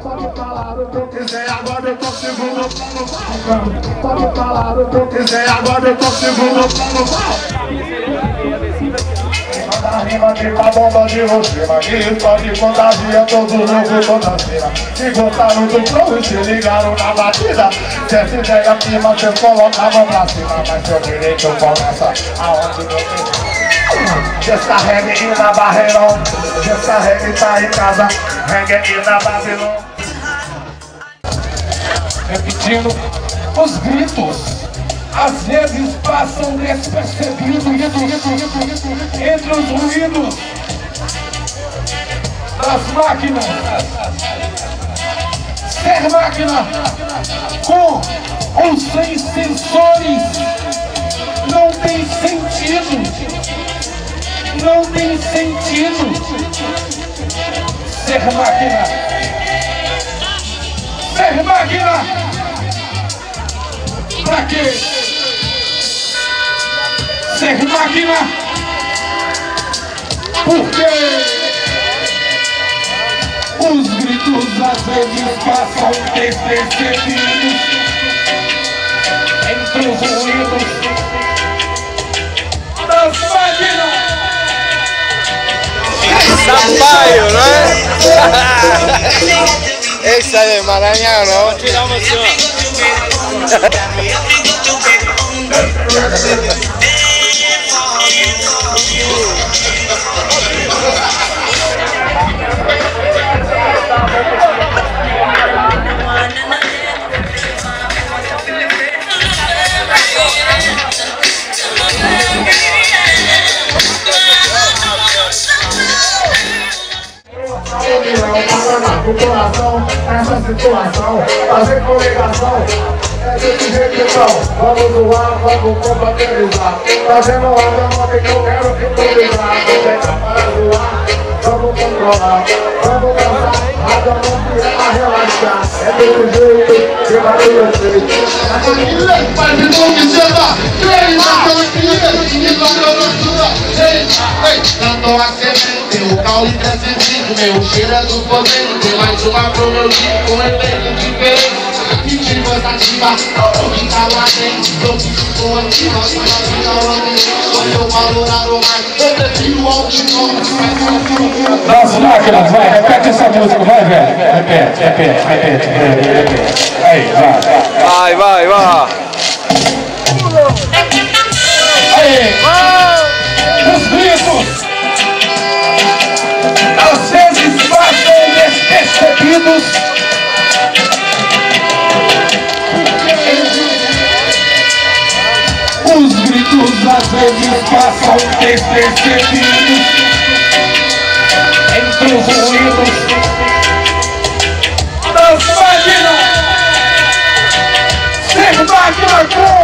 Pode falar o que eu quiser, agora eu tô segundo plano. Pode falar o que eu quiser, agora eu tô segundo plano. Manda rima que com a bomba de Hiroshima, que explode contagia todo mundo, toda a cena. Se gostaram do flow e se ligaram na batida, se essa ideia prima, vocês colocavam pra cima. Mas seu direito começa aonde você descarregue e na Barreirão, descarregue e tá em casa, regue e na Babilônia. Repetindo, os gritos às vezes passam despercebidos entre os ruídos das máquinas. Ser máquina com ou sem sensores não tem sentido. Não tem sentido ser máquina. Ser máquina pra quê? Ser máquina porque os gritos às vezes passam despercebidos entre os ruídos das máquinas. Sampaio, não é? Esse aí é Maranhão, não? Vou tirar uma assim, ó. O coração, essa situação, fazer coligação, é desse jeito então, vamos doar, vamos compatibilizar, fazendo onda, nota que eu quero improvisar, não tem para doar, vamos controlar, vamos dançar, a não é relaxar, é desse jeito que vai ter feito. Mas não me senta, creio naquela cliente, e na doçura, não tô a semente, o caule desse disco, meu cheiro é do poder, tem mais uma pro meu disco, com efeito diferente. Ritmo ativa, que tá lá dentro, eu fico ativa, se na vida quando eu valorar o mais, eu prefiro o outdoor. Das máquinas, vai, repete essa música, vai, velho. Repete. Aí, vai. Vai. Aí, os gritos às vezes passam despercebidos às vezes passam despercebidos entre os ruídos das máquinas. Ser máquina com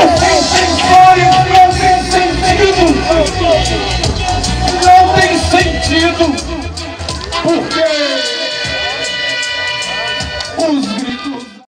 ou sem sensores não tem sentido. Não tem sentido.